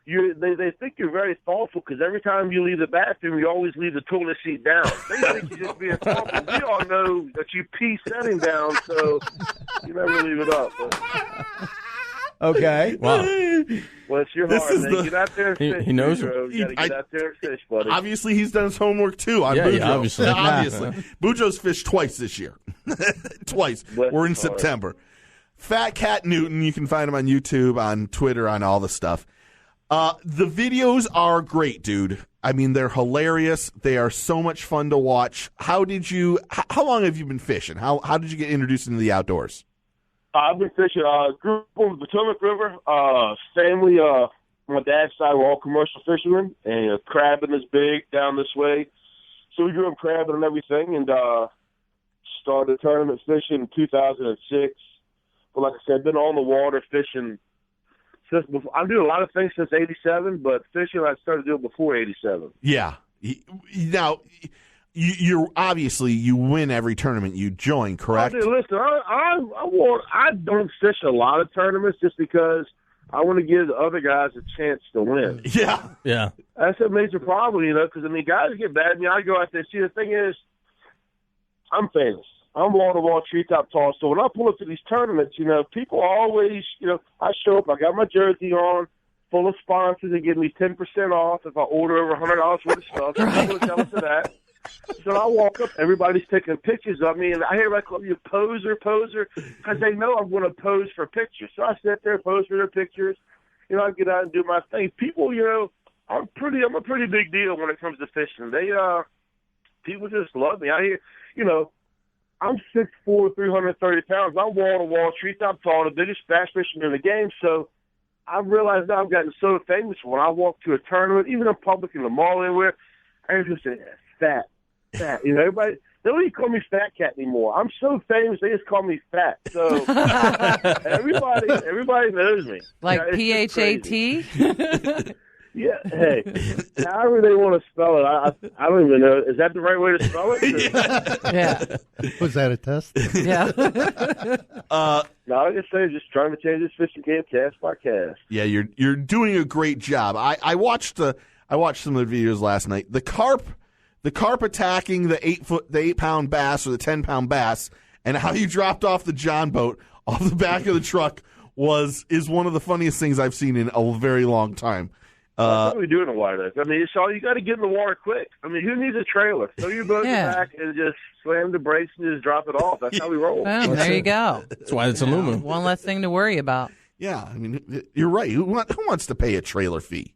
they think you're very thoughtful because every time you leave the bathroom, you always leave the toilet seat down. They think you're just being thoughtful. We all know that you pee setting down, so you never leave it up. But, Okay. Wow. well, it's your This heart, is man. the- Get out there and fish. He knows Boudreaux. You got to get out there and fish, buddy. Obviously, he's done his homework, too, on Yeah, Boudreaux. yeah, obviously. Obviously. Boudreaux's fished twice this year. Twice. Bless We're in his heart. September. Fat Cat Newton, you can find him on YouTube, on Twitter, on all the stuff. The videos are great, dude. I mean, they're hilarious. They are so much fun to watch. How long have you been fishing? How did you get introduced into the outdoors? I've been fishing. Grew up on the Potomac River. Family, on my dad's side, were all commercial fishermen, and crabbing is big down this way. So we grew up crabbing and everything. And started tournament fishing in 2006. But like I said, I've been on the water fishing since before. I'm doing a lot of things since '87, but fishing I started doing before '87. Yeah. Now, you're obviously you win every tournament you join, correct? Dude, listen, I don't fish a lot of tournaments just because I want to give the other guys a chance to win. Yeah. Yeah. That's a major problem, because, guys get bad. I go out there. See, the thing is, I'm famous. I'm wall-to-wall, treetop toss. So when I pull up to these tournaments, people always, I show up. I got my jersey on, full of sponsors. They give me 10% off if I order over $100 worth of stuff. People are jealous of that. So I walk up, everybody's taking pictures of me, and I hear everybody call me a poser, because they know I'm going to pose for pictures. So I sit there, pose for their pictures. I get out and do my thing. People, I'm a pretty big deal when it comes to fishing. People just love me. I hear, I'm 6'4", 330 pounds. I'm wall-to-wall, treetop tall, the biggest bass fisherman in the game. So I realize now I've gotten so famous when I walk to a tournament, even in public, in the mall, anywhere, I just say, fat. Everybody, they don't even call me Fat Cat anymore. I'm so famous, they just call me Fat. So everybody knows me. Like PHAT? Yeah, hey, however they want to spell it, I don't even know. Is that the right way to spell it? Yeah. Was that a test? Yeah. No, I just say just trying to change this fishing game cast by cast. Yeah, you're doing a great job. I watched some of the videos last night. The carp attacking the 8-pound bass or the 10-pound bass, and how you dropped off the John boat off the back of the truck is one of the funniest things I've seen in a very long time. What are we doing in White Oak? It's all you got to get in the water quick. Who needs a trailer? Throw your boat in the back and just slam the brakes and just drop it off. That's how we roll. Boom, there you go. That's why it's aluminum. One less thing to worry about. Yeah, you're right. Who wants to pay a trailer fee?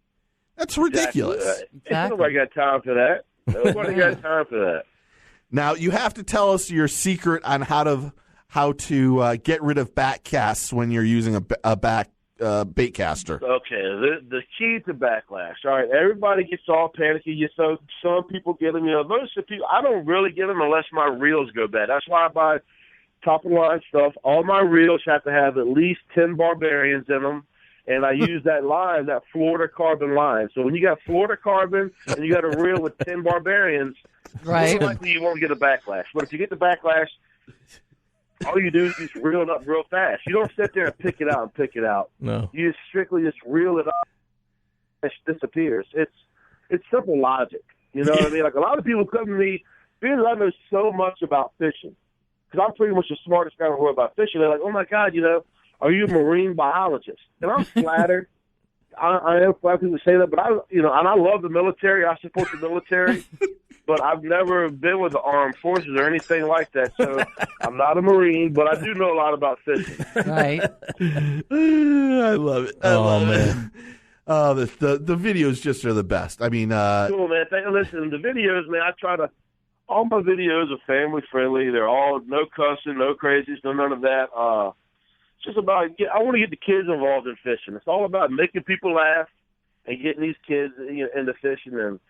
That's ridiculous. Exactly. Nobody got time for that. Nobody got time for that. Now you have to tell us your secret on how to get rid of back casts when you're using a bait caster. Okay, the key to backlash. All right, everybody gets all panicky. Some people get them. Most of the people, I don't really get them unless my reels go bad. That's why I buy top of the line stuff. All my reels have to have at least 10 barbarians in them. And I use that line, that Florida carbon line. So when you got Florida carbon and you got a reel with 10 barbarians, right, likely you won't get a backlash. But if you get the backlash, all you do is just reel it up real fast. You don't sit there and pick it out. No. You just strictly just reel it up. It disappears. It's simple logic. You know what I mean? Like a lot of people come to me because I know so much about fishing. Because I'm pretty much the smartest guy in the world about fishing. They're like, oh my God, are you a marine biologist? And I'm flattered. I am flattered people say that, but and I love the military. I support the military, but I've never been with the armed forces or anything like that. So I'm not a marine, but I do know a lot about fishing. Right. I love it. Man. Oh, the videos just are the best. Cool, man. Listen, the videos, man. All my videos are family friendly. They're all no cussing, no crazies, none of that. It's just about I want to get the kids involved in fishing. It's all about making people laugh and getting these kids into fishing. And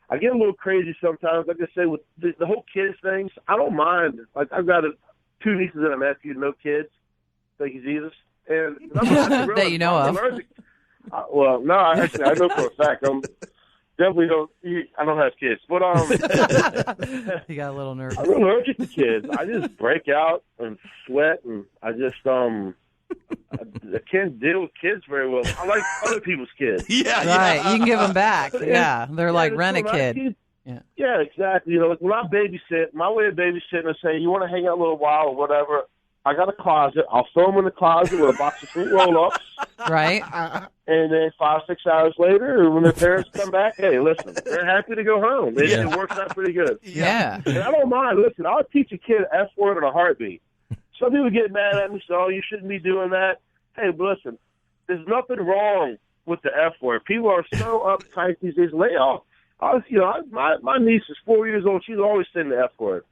I get a little crazy sometimes. Like I say, with the whole kids things, I don't mind. Like I've got 2 nieces and a nephew, no kids. Thank you, Jesus. And that you know of. Well, no, actually, I know for a fact. Definitely don't. I don't have kids, but you got a little nervous. I'm allergic to kids. I just break out and sweat, and I just I can't deal with kids very well. I like other people's kids. Yeah, right. You can give them back. Yeah, they're like rent a kid. Yeah, exactly. Like when I babysit, my way of babysitting is saying, you want to hang out a little while or whatever. I got a closet. I'll throw them in the closet with a box of fruit roll-ups. Right. And then 5, 6 hours later, when their parents come back, hey, listen, they're happy to go home. It works out pretty good. Yeah. And I don't mind. Listen, I'll teach a kid F word in a heartbeat. Some people get mad at me, so you shouldn't be doing that. Hey, but listen, there's nothing wrong with the F word. People are so uptight these days. Lay off. My niece is 4 years old. She's always saying the F word.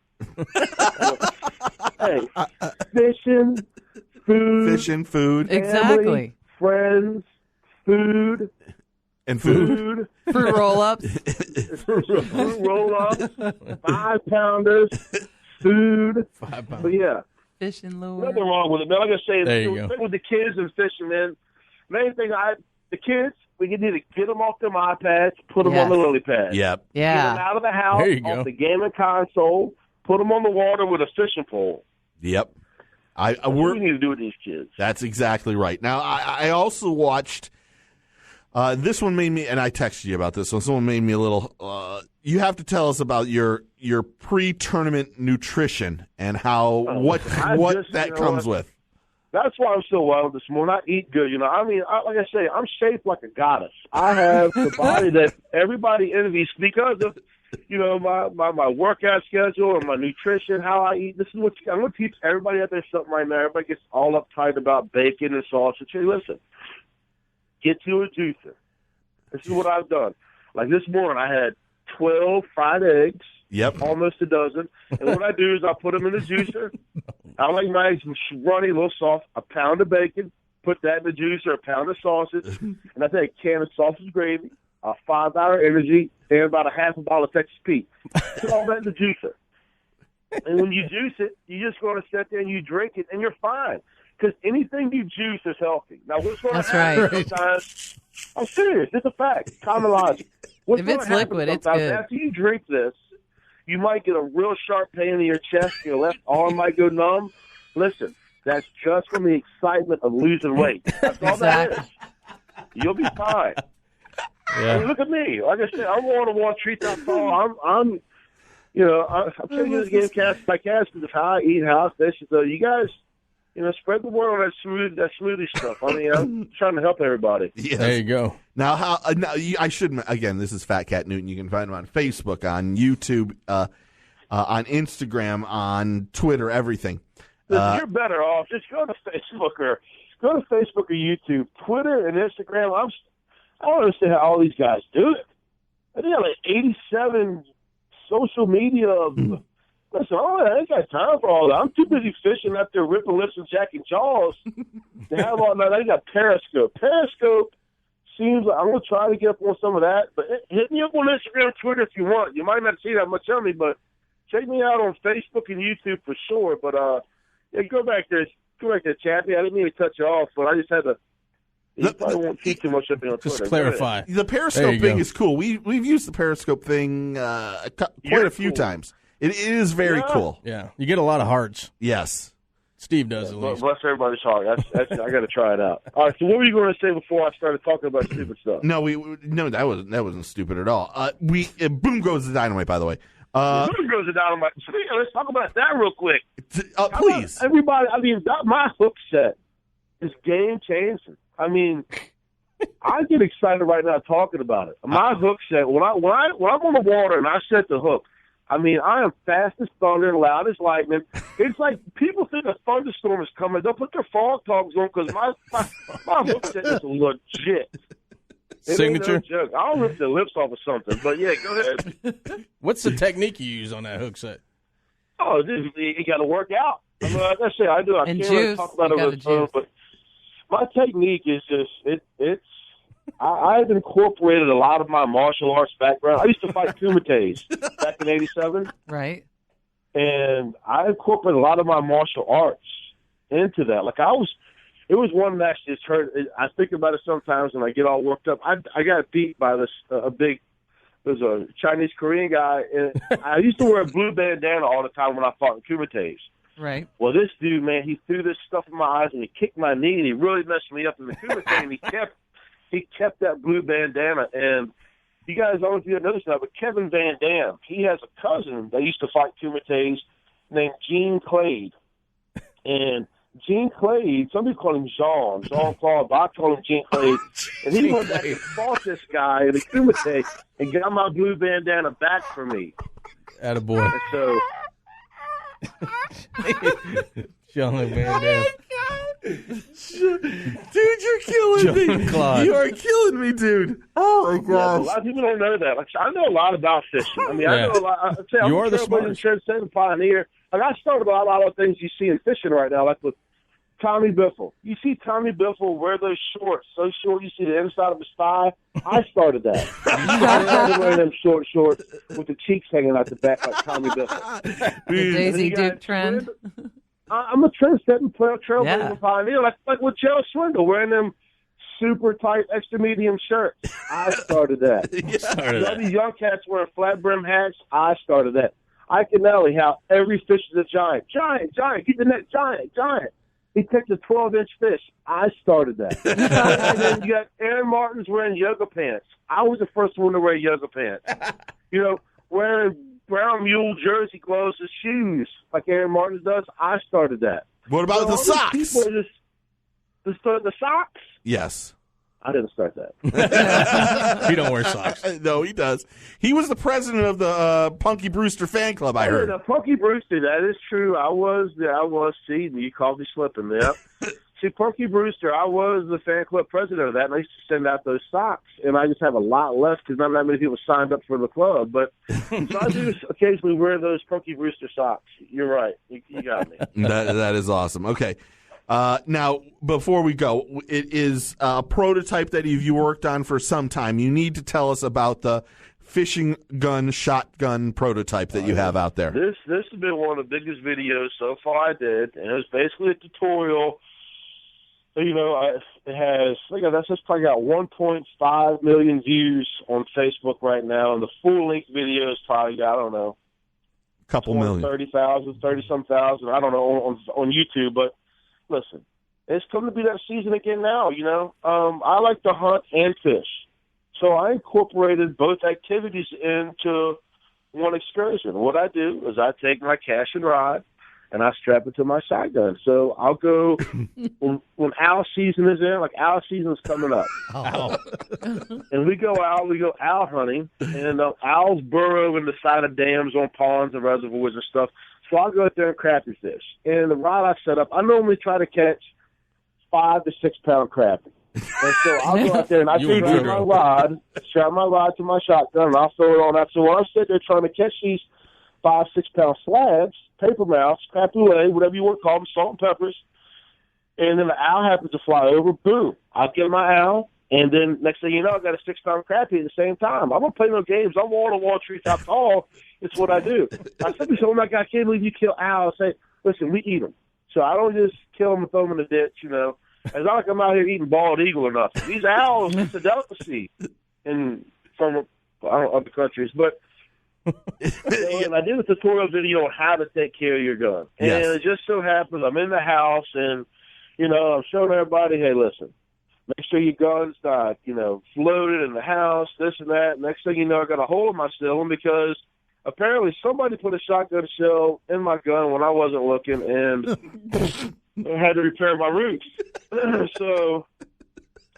Hey, fishing, food. Exactly. Family, friends, food. And food. Fruit roll-ups. Fruit roll-ups, 5-pounders, food. 5 pounds. But yeah, Fishing lure. nothing wrong with it, man. Like I say, There you go. with the kids and fishing, man. Main thing, the kids, we need to get them off them iPads, put them on the lily pad. Yep. Get them Yeah. out of the house, There you go. off the gaming console, put them on the water with a fishing pole. Yep. That's what we need to do with these kids. That's exactly right. Now, I also watched. This one made me, and I texted you about this one. Someone made me a little. You have to tell us about your pre-tournament nutrition and how what that comes with. That's why I'm so wild this morning. I eat good, I mean, like I say, I'm shaped like a goddess. I have the body that everybody envies because of, my workout schedule and my nutrition, how I eat. This is what I'm going to teach everybody out there something right now. Everybody gets all uptight about bacon and sausage. Hey, listen, get you a juicer. This is what I've done. Like this morning, I had 12 fried eggs. Yep. Almost a dozen. And what I do is I put them in the juicer. I like my eggs runny, a little soft. A pound of bacon, put that in the juicer, a pound of sausage, and I take a can of sausage gravy, a 5-hour energy, and about a half a bottle of Texas Pete. Put all that in the juicer. And when you juice it, you just going to sit there and you drink it, and you're fine. Because anything you juice is healthy. Now, what's going to happen sometimes? I'm serious. It's a fact. Common logic. What's If gonna it's happen liquid, it's sometimes, good. after you drink this, you might get a real sharp pain in your chest. Your left arm might go numb. Listen, that's just from the excitement of losing weight. That's all that is. You'll be fine. I mean, look at me. Like I said, I'm on a one treat that fall. I'm taking this game cast by cast because of how I eat, how I fish. So you guys, spread the word on that smoothie stuff. I mean, I'm trying to help everybody. Yes. There you go. Now, I shouldn't. Again, this is Fat Cat Newt. You can find him on Facebook, on YouTube, on Instagram, on Twitter, everything. Listen, you're better off. Just go to Facebook or YouTube, Twitter, and Instagram. I don't understand how all these guys do it. They got like 87 social media. Listen, I ain't got time for all that. I'm too busy fishing out there, ripping lips and jacking jaws. They have all that. They got Periscope. Periscope seems like I'm going to try to get up on some of that. But hit me up on Instagram, Twitter if you want. You might not see that much of me, but check me out on Facebook and YouTube for sure. But go back there, Chappie. I didn't mean to cut you off, but I just had to. You probably won't see too much of me on Twitter. Just clarify. The Periscope thing is cool. We've used the Periscope thing quite a few times. It is very cool. Yeah, you get a lot of hearts. Yes. Steve does at least. Bless everybody's heart. That's I got to try it out. All right. So what were you going to say before I started talking about stupid stuff? No, that wasn't stupid at all. Boom goes the dynamite. By the way, boom goes the dynamite. Let's talk about that real quick. Please, everybody. I mean, my hook set is game changing. I mean, I get excited right now talking about it. My hook set when I'm on the water and I set the hook. I mean, I am fast as thunder and loud as lightning. It's like people think a thunderstorm is coming. They'll put their fog togs on because my hook set is legit. Signature? No joke. I'll rip the lips off of something. But, yeah, go ahead. What's the technique you use on that hook set? Oh, you got to work out. I mean, like I say, I do. I can't really talk about it over the phone, but my technique is just I've incorporated a lot of my martial arts background. I used to fight kumites back in '87. Right. And I incorporated a lot of my martial arts into that. Like it was one match that's hurt. I think about it sometimes and I get all worked up. I got beat by this there's a Chinese Korean guy. And I used to wear a blue bandana all the time when I fought in kumites. Right. Well, this dude, man, he threw this stuff in my eyes and he kicked my knee and he really messed me up in the kumite and he kept that blue bandana. And you guys, I don't know if you noticed that, but Kevin Van Dam, he has a cousin that used to fight kumites named Gene Clade. And Gene Clade, some people call him Jean-Claude, but I call him Gene Clade. And he went back and fought this guy in the kumite and got my blue bandana back for me. Attaboy. And so... John Van Dam. Dude, you're killing me. Jean-Claude. You are killing me, dude. Oh my Yeah, gosh. a lot of people don't know that. Like, I know a lot about fishing. I mean, I know a lot. I'd say You I'm are the a smartest. trendsetter pioneer. Like, I started about a lot of things you see in fishing right now, like with Tommy Biffle. You see Tommy Biffle wear those shorts so short you see the inside of his thigh? I started that. I started wearing them short shorts with the cheeks hanging out the back like Tommy Biffle. The Daisy Duke trend. I'm a trend-setting trailblazer Yeah. pioneer, like with Joe Swindle wearing them super tight extra medium shirts. I started that. W Young Cats wearing flat brim hats. I started that. Ike Nelly, how every fish is a giant. Giant, keep the net, giant. He takes a 12-inch fish. I started that. And then you got Aaron Martin's wearing yoga pants. I was the first one to wear yoga pants. Wearing brown mule jersey gloves and shoes like Aaron Martin does. I started that. What about the socks? People are the socks? Yes. I didn't start that. He don't wear socks. No, he does. He was the president of the Punky Brewster fan club, I heard. The Punky Brewster, that is true. I was. See, you called me slipping. Yep. See, Punky Brewster, I was the fan club president of that, and I used to send out those socks, and I just have a lot left because not that many people signed up for the club. But so I do occasionally wear those Punky Brewster socks. You're right. You got me. That is awesome. Okay. Now, before we go, it is a prototype that you worked on for some time. You need to tell us about the fishing gun shotgun prototype that you have out there. This has been one of the biggest videos so far I did, and it was basically a tutorial. It has, that's just probably got 1.5 million views on Facebook right now, and the full-length video is probably got, I don't know, couple million. 30-some thousand, I don't know, on YouTube, but listen, it's coming to be that season again now, I like to hunt and fish. So I incorporated both activities into one excursion. What I do is I take my cash and rod, and I strap it to my shotgun. So I'll go when owl season is in, like owl season is coming up. Oh. And we go owl hunting, and owls burrow in the side of dams on ponds and reservoirs and stuff. So I'll go out there and crappie fish. And the rod I set up, I normally try to catch 5 to 6 pound crappie. And so I'll go out there and I strap my rod to my shotgun, and I'll throw it on that. So when I'm sitting there trying to catch these 5, 6 pound slabs, paper mouths, crappoulet, whatever you want to call them, salt and peppers, and then the owl happens to fly over, boom, I'll get my owl, and then next thing you know, I got a 6 pound crappie at the same time. I don't play no games. I'm wall-to-wall, treetop tall. It's what I do. I said to someone, I can't believe you kill owls. I say, listen, we eat them. So I don't just kill them and throw them in the ditch, It's not like I'm out here eating bald eagle or nothing. These owls, it's a delicacy from other countries. But and I did a tutorial video on how to take care of your gun. And it just so happens I'm in the house and, I'm showing everybody, hey, listen, make sure your gun's not, floated in the house, this and that. Next thing you know, I got a hole in my ceiling because apparently somebody put a shotgun shell in my gun when I wasn't looking, and I had to repair my roof. So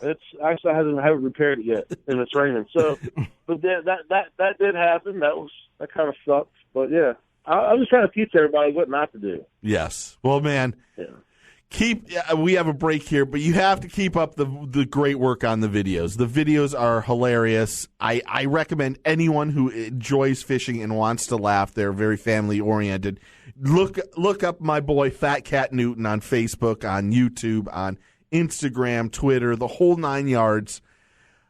I haven't repaired it yet, and it's raining. So, but that did happen. That kind of sucked. But yeah, I was trying to teach everybody what not to do. Yes. Well, man. Yeah. We have a break here, but you have to keep up the great work on the videos. The videos are hilarious. I recommend anyone who enjoys fishing and wants to laugh. They're very family oriented. Look up my boy Fat Cat Newt on Facebook, on YouTube, on Instagram, Twitter, the whole 9 yards,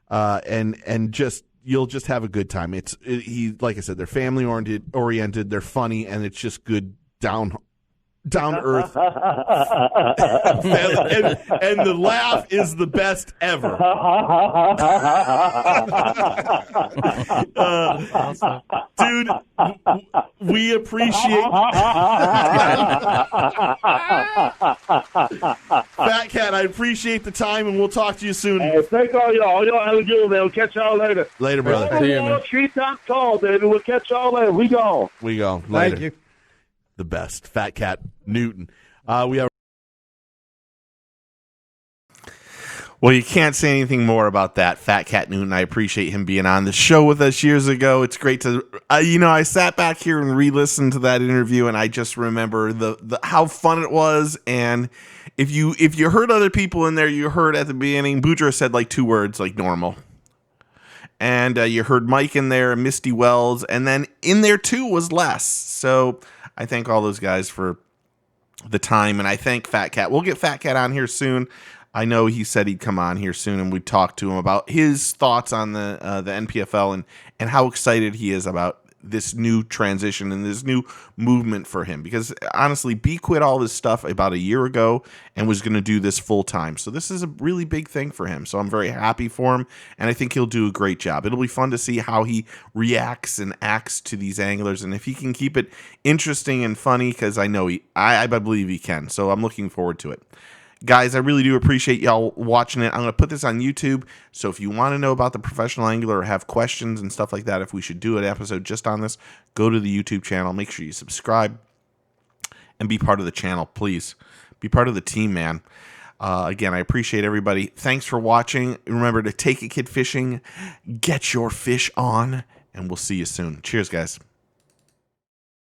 and just you'll just have a good time. Like I said, they're family oriented. They're funny, and it's just good down earth. and the laugh is the best ever. Dude, we appreciate Fat Cat, I appreciate the time, and we'll talk to you soon. Hey, thank all y'all. Y'all have a good one, man. We'll catch y'all later. Later, brother. See you, man. Treetop tall, baby. We'll catch y'all later. We go. Later. Thank you. The best, Fat Cat Newton. We have. Well, you can't say anything more about that, Fat Cat Newton. I appreciate him being on the show with us years ago. It's great to, I sat back here and re-listened to that interview, and I just remember the how fun it was. And if you heard other people in there, you heard at the beginning, Boudreaux said like 2 words, like normal. And you heard Mike in there, Misty Wells, and then in there too was Les. So I thank all those guys for the time. And I thank Fat Cat. We'll get Fat Cat on here soon. I know he said he'd come on here soon, and we'd talk to him about his thoughts on the NPFL and how excited he is about this new transition and this new movement for him. Because honestly, B quit all this stuff about a year ago and was going to do this full time. So this is a really big thing for him. So I'm very happy for him, and I think he'll do a great job. It'll be fun to see how he reacts and acts to these anglers, and if he can keep it interesting and funny, because I know I believe he can. So I'm looking forward to it. Guys, I really do appreciate y'all watching it. I'm going to put this on YouTube, so if you want to know about the professional angler or have questions and stuff like that, if we should do an episode just on this, go to the YouTube channel. Make sure you subscribe and be part of the channel, please. Be part of the team, man. Again, I appreciate everybody. Thanks for watching. Remember to take a kid fishing, get your fish on, and we'll see you soon. Cheers, guys.